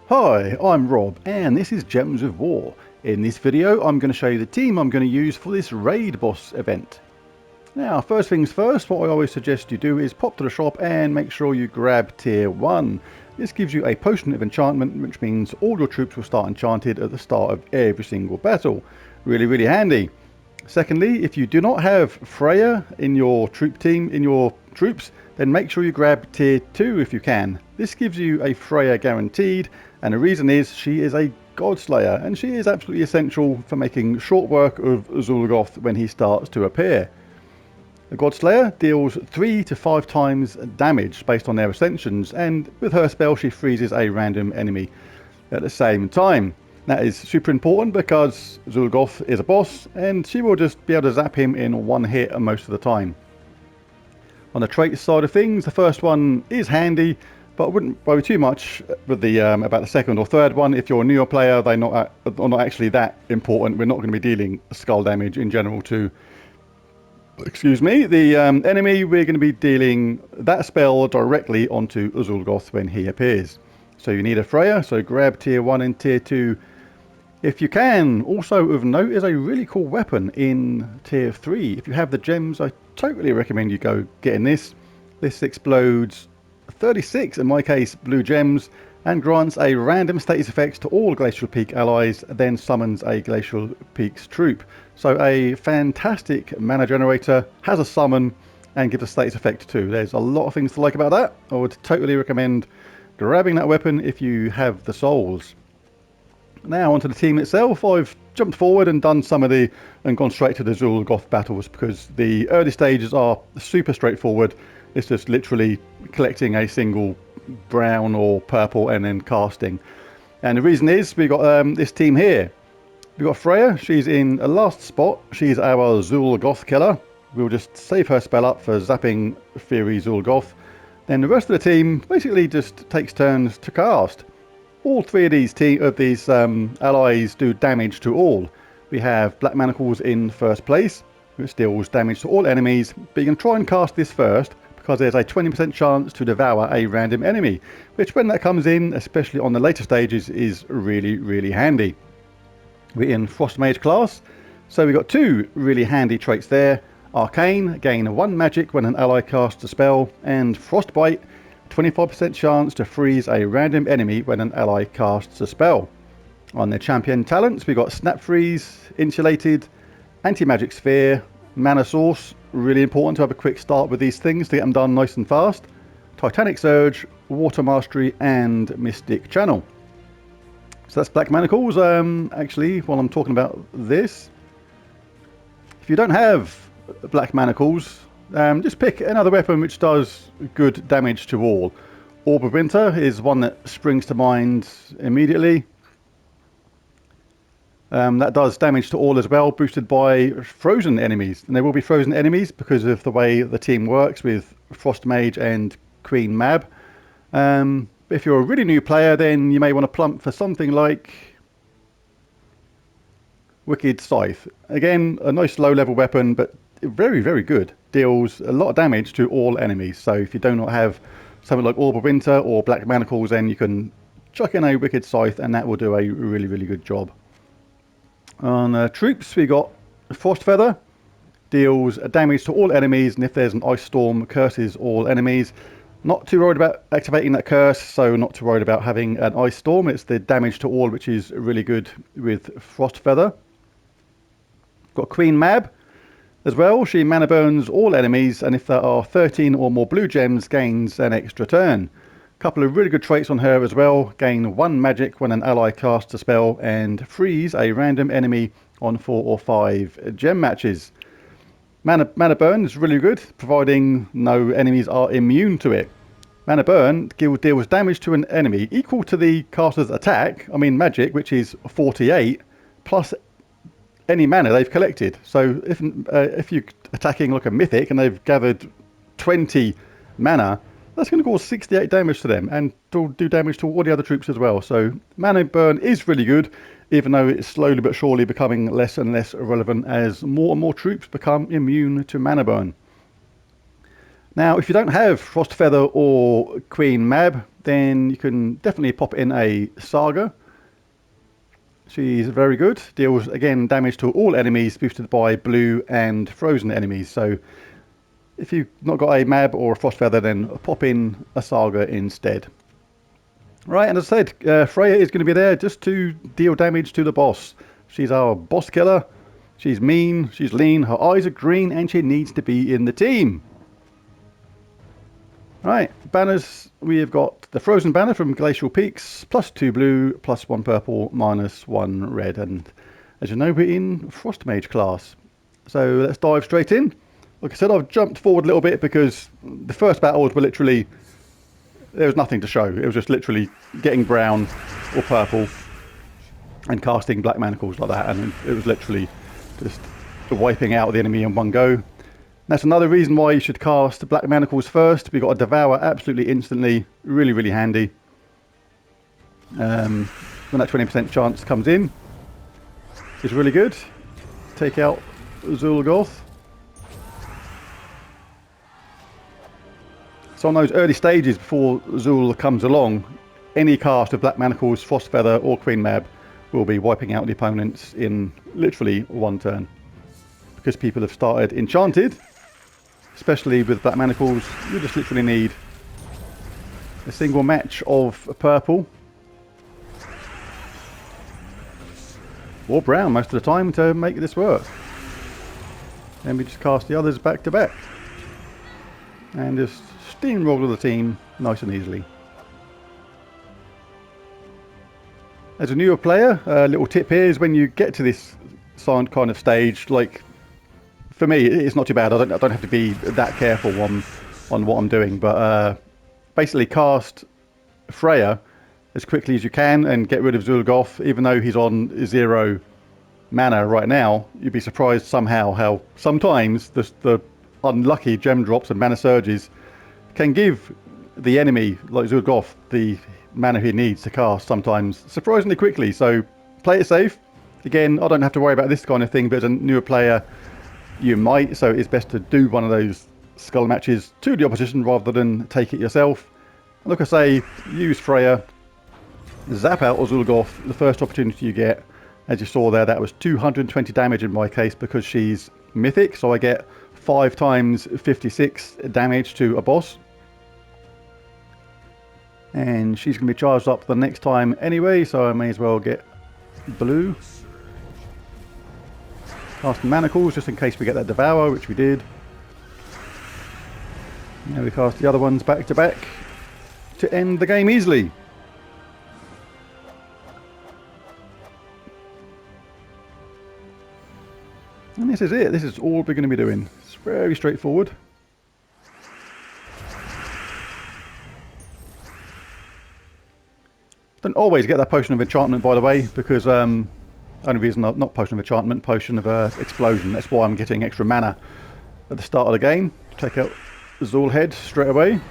Hi, I'm Rob and this is Gems of War. In this video I'm going to show you the team I'm going to use for this raid boss event. Now first things first, what I always suggest you do is pop to the shop and make sure you grab tier 1. This gives you a potion of enchantment, which means all your troops will start enchanted at the start of every single battle. Really handy. Secondly, if you do not have Freya in your troops, then make sure you grab tier 2 if you can. This gives you a Freya guaranteed, and the reason is she is a god slayer and she is absolutely essential for making short work of zuul'goth when he starts to appear. The god slayer deals 3 to 5 times damage based on their ascensions, and with her spell she freezes a random enemy at the same time. That is super important because zuul'goth is a boss and she will just be able to zap him in one hit most of the time. On the traits side of things, the first one is handy, but I wouldn't worry too much with the about the second or third one. If you're a newer player, they're not actually that important. We're not going to be dealing skull damage in general to, excuse me, the enemy. We're going to be dealing that spell directly onto zuul'goth when he appears. So you need a Freya, so grab tier 1 and tier 2 if you can. Also of note is a really cool weapon in tier 3. If you have the gems, I totally recommend you go getting this. This explodes 36, in my case, blue gems, and grants a random status effect to all Glacial Peak allies, then summons a Glacial Peaks troop. So a fantastic mana generator, has a summon, and gives a status effect too. There's a lot of things to like about that. I would totally recommend grabbing that weapon if you have the souls. Now onto the team itself. I've jumped forward and done some of and gone straight to the zuul'goth battles because the early stages are super straightforward. It's just literally collecting a single brown or purple and then casting. And the reason is we've got this team here. We've got Freya. She's in a last spot. She's our zuul'goth killer. We'll just save her spell up for zapping Fury zuul'goth. Then the rest of the team basically just takes turns to cast. All three of these allies do damage to all. We have Black Manacles in first place, which deals damage to all enemies, but you can try and cast this first because there's a 20% chance to devour a random enemy, which when that comes in, especially on the later stages, is really handy. We're in Frost Mage class, so we've got two really handy traits there. Arcane, gain 1 magic when an ally casts a spell, and Frostbite, 25% chance to freeze a random enemy when an ally casts a spell. On the champion talents, we've got Snap Freeze, Insulated, Anti-Magic Sphere, Mana Source, really important to have a quick start with these things to get them done nice and fast, Titanic Surge, Water Mastery, and Mystic Channel. So that's Black Manacles. Actually, while I'm talking about this, if you don't have Black Manacles, just pick another weapon which does good damage to all. Orb of Winter is one that springs to mind immediately. That does damage to all as well, boosted by frozen enemies. And there will be frozen enemies because of the way the team works with Frost Mage and Queen Mab. If you're a really new player, then you may want to plump for something like Wicked Scythe. Again, a nice low level weapon, but very good. Deals a lot of damage to all enemies. So if you do not have something like Orb of Winter or Black Manacles, then you can chuck in a Wicked Scythe and that will do a really good job. On troops, we got Frost Feather, deals damage to all enemies, and if there's an ice storm, curses all enemies. Not too worried about activating that curse, so not too worried about having an ice storm. It's the damage to all which is really good with Frost Feather. Got Queen Mab as well. She mana burns all enemies, and if there are 13 or more blue gems, gains an extra turn. Couple of really good traits on her as well. Gain 1 magic when an ally casts a spell, and freeze a random enemy on 4 or 5 gem matches. Mana burn is really good, providing no enemies are immune to it. Mana burn deals damage to an enemy equal to the caster's attack, magic, which is 48, plus any mana they've collected. So if you're attacking like a mythic and they've gathered 20 mana, that's going to cause 68 damage to them and to do damage to all the other troops as well. So mana burn is really good, even though it's slowly but surely becoming less and less relevant as more and more troops become immune to mana burn. Now, if you don't have Frost Feather or Queen Mab, then you can definitely pop in a Saga. She's very good. Deals, again, damage to all enemies, boosted by blue and frozen enemies. So if you've not got a Mab or a Frost Feather, then pop in a Saga instead. Right, and as I said, Freya is going to be there just to deal damage to the boss. She's our boss killer. She's mean, she's lean, her eyes are green, and she needs to be in the team. Right, banners. We have got the Frozen banner from Glacial Peaks, +2 blue, +1 purple, -1 red. And as you know, we're in Frost Mage class. So let's dive straight in. Like I said, I've jumped forward a little bit because the first battles were literally, there was nothing to show. It was just literally getting brown or purple and casting black manacles like that. And it was literally just wiping out the enemy in one go. That's another reason why you should cast black manacles first. We've got a Devour absolutely instantly, really, really handy. When that 20% chance comes in, it's really good. Take out zuul'goth. So on those early stages before Zuul comes along, any cast of black manacles, Frost Feather or Queen Mab will be wiping out the opponents in literally one turn. Because people have started enchanted, especially with black manacles, you just literally need a single match of purple or brown most of the time to make this work. Then we just cast the others back to back and just steamroll the team nice and easily. As a newer player, a little tip here is when you get to this kind of stage, like for me, it's not too bad. I don't have to be that careful on what I'm doing, but basically cast Freya as quickly as you can and get rid of zuul'goth. Even though he's on 0 mana right now, you'd be surprised somehow how sometimes the unlucky gem drops and mana surges can give the enemy, like zuul'goth, the mana he needs to cast sometimes surprisingly quickly. So play it safe. Again, I don't have to worry about this kind of thing, but as a newer player, you might, so it's best to do one of those skull matches to the opposition rather than take it yourself. And like I say, use Freya, zap out zuul'goth the first opportunity you get. As you saw there, that was 220 damage in my case because she's mythic, so I get 5 times 56 damage to a boss. And she's going to be charged up the next time anyway, so I may as well get blue. Cast manacles just in case we get that Devour, which we did. Now we cast the other ones back to back to end the game easily. And this is it. This is all we're going to be doing. It's very straightforward. Don't always get that Potion of Enchantment, by the way, because only reason not Potion of Enchantment, Potion of Explosion. That's why I'm getting extra mana at the start of the game. Take out Zuul head straight away.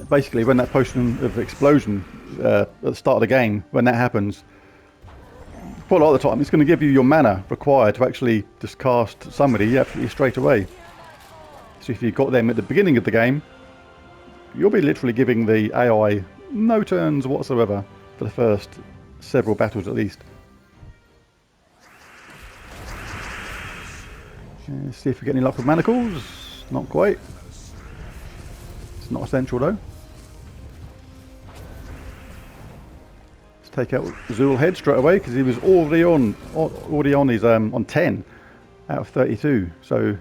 Basically, when that Potion of Explosion at the start of the game, when that happens, quite a lot of the time, it's going to give you your mana required to actually just cast somebody absolutely straight away. So if you've got them at the beginning of the game, you'll be literally giving the AI no turns whatsoever for the first several battles at least. Let's see if we get any luck with manacles. Not quite. It's not essential though. Let's take out Zuul head straight away because he was already on his on 10 out of 32. So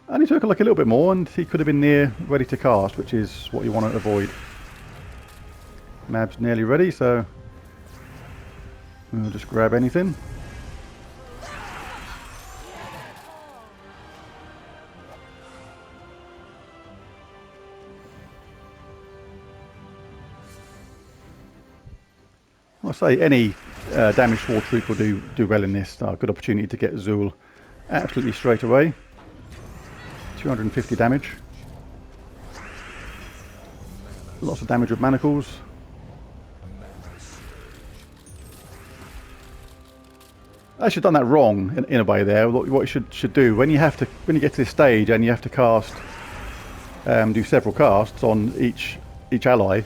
only took like a little bit more, and he could have been near ready to cast, which is what you want to avoid. Mab's nearly ready, so we'll just grab anything. I'll say any damage sword troop will do well in this. Good opportunity to get Zuul absolutely straight away. 250 damage. Lots of damage with manacles. actually done that wrong in a way there. What you should do when you get to this stage and you have to cast, do several casts on each ally,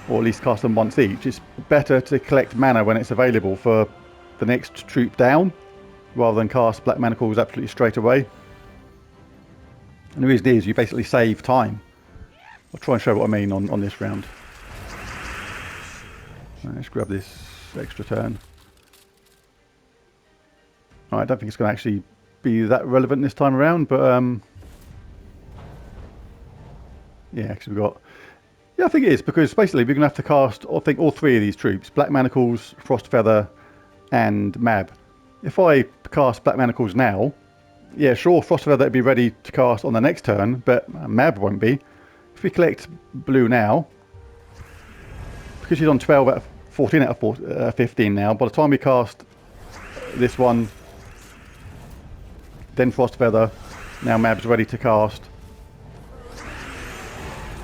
or at least cast them once each. It's better to collect mana when it's available for the next troop down, rather than cast Black Manacles absolutely straight away. And the reason is you basically save time. I'll try and show what I mean on this round. Right, let's grab this extra turn. Right, I don't think it's going to actually be that relevant this time around, but yeah, because we've got... Yeah, I think it is, because basically we're going to have to cast, I think, all three of these troops. Black Manacles, Frostfeather, and Mab. If I cast Black Manacles now, yeah, sure, Frostfeather would be ready to cast on the next turn, but Mab won't be. If we collect blue now, because she's on 12 out of 14 out of 15 now, by the time we cast this one, then Frostfeather, now Mab's ready to cast.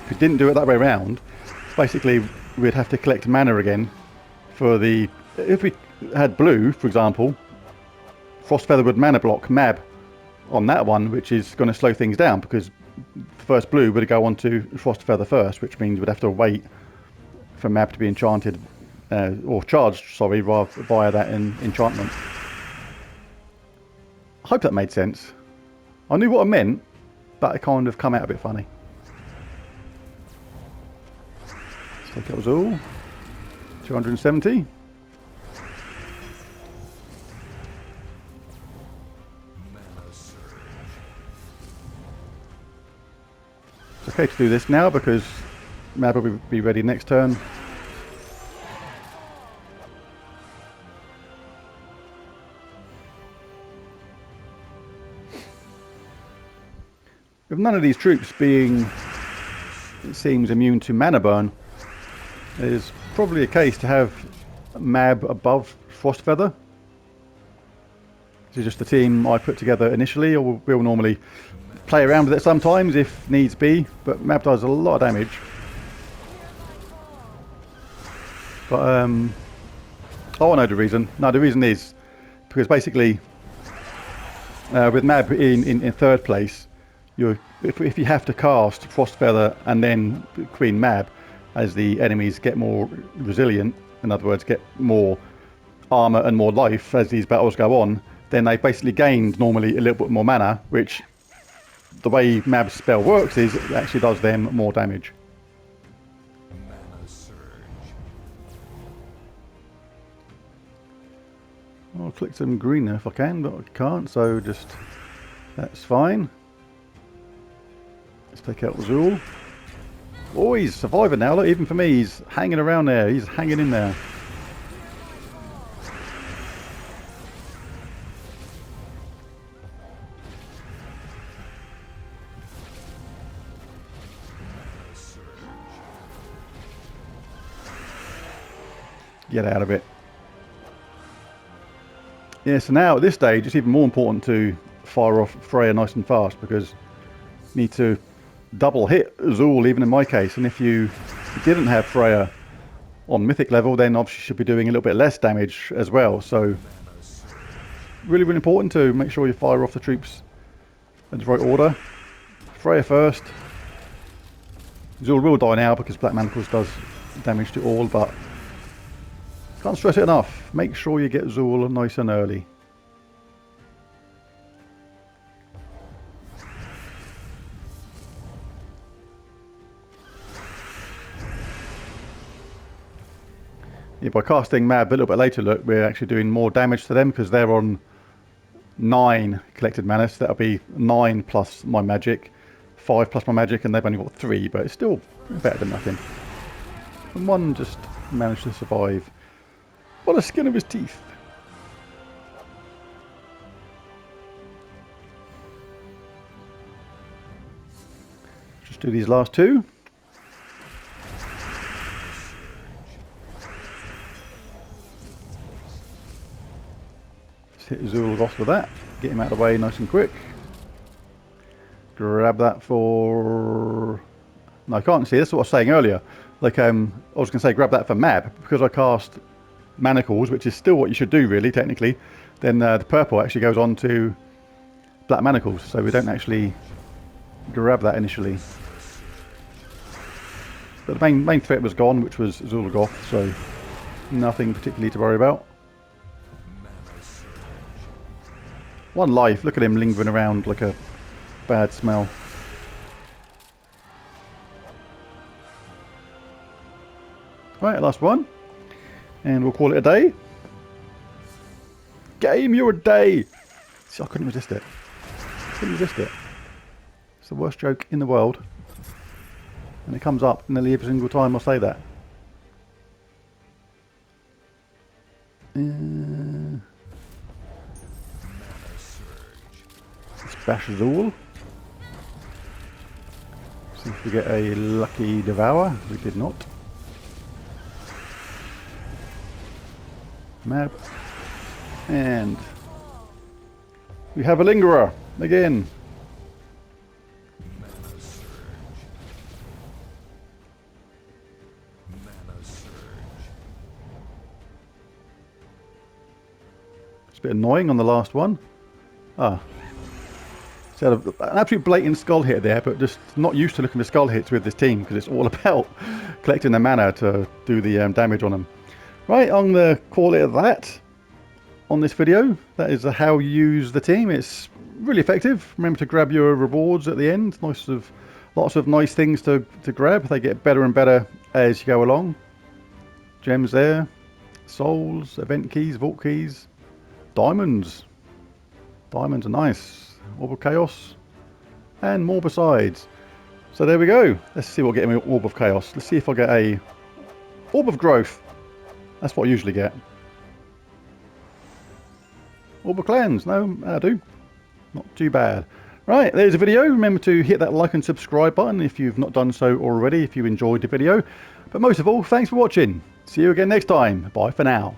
If we didn't do it that way around, basically we'd have to collect mana again for the... If we had blue, for example, Frostfeather would mana block Mab on that one, which is going to slow things down, because first blue would go on to Frostfeather first, which means we'd have to wait for Mab to be enchanted, or charged, sorry, via that enchantment. I hope that made sense. I knew what I meant, but it kind of come out a bit funny. Let's take out Zool. 270. It's okay to do this now because Mab will be ready next turn. With none of these troops being, it seems, immune to mana burn, there's probably a case to have Mab above Frostfeather. This is just the team I put together initially, or we'll normally play around with it sometimes if needs be, but Mab does a lot of damage. But oh, I know the reason. No, the reason is because basically with Mab in third place, if you have to cast Frostfeather and then Queen Mab, as the enemies get more resilient, in other words, get more armor and more life as these battles go on, then they basically gained normally a little bit more mana, which the way Mab's spell works is it actually does them more damage. I'll click some green if I can, but I can't, so just that's fine. Let's take out Zool. Oh, he's surviving now. Look, even for me, he's hanging around there. He's hanging in there. Get out of it. Yeah, so now at this stage, it's even more important to fire off Freya nice and fast, because you need to double hit Zool, even in my case. And if you didn't have Freya on mythic level, then obviously you should be doing a little bit less damage as well. So really, really important to make sure you fire off the troops in the right order. Freya first. Zool will die now because Black Manacles does damage to all, but can't stress it enough. Make sure you get Zool nice and early. Yeah, by casting Mab a little bit later, look, we're actually doing more damage to them because they're on 9 collected mana, so that'll be 9 plus my magic, 5 plus my magic, and they've only got 3, but it's still better than nothing. And one just managed to survive. What a skin of his teeth. Just do these last two. Hit zuul'goth with that, get him out of the way nice and quick. Grab that for... No, I can't see, that's what I was saying earlier. Like, I was going to say grab that for Mab, because I cast manacles, which is still what you should do really, technically, then the purple actually goes on to black manacles, so we don't actually grab that initially. But the main threat was gone, which was zuul'goth, so nothing particularly to worry about. One life, look at him lingering around like a bad smell. Right, last one. And we'll call it a day. Game, you're a day! See, I couldn't resist it. Couldn't resist it. It's the worst joke in the world. And it comes up nearly every single time I say that. Let's bash Zool. See if we get a lucky devour. We did not. Map. And we have a lingerer again. It's a bit annoying on the last one. So an absolute blatant skull hit there, but just not used to looking for skull hits with this team because it's all about collecting the mana to do the damage on them. Right, I'm going to call it that on this video. That is how you use the team. It's really effective. Remember to grab your rewards at the end. Lots of nice things to grab. They get better and better as you go along. Gems there, souls, event keys, vault keys, diamonds. Diamonds are nice. Orb of Chaos, and more besides. So there we go. Let's see what I get in Orb of Chaos. Let's see if I get a Orb of Growth. That's what I usually get. Orb of Cleanse. No, I do. Not too bad. Right, there's a video. Remember to hit that like and subscribe button if you've not done so already, if you enjoyed the video. But most of all, thanks for watching. See you again next time. Bye for now.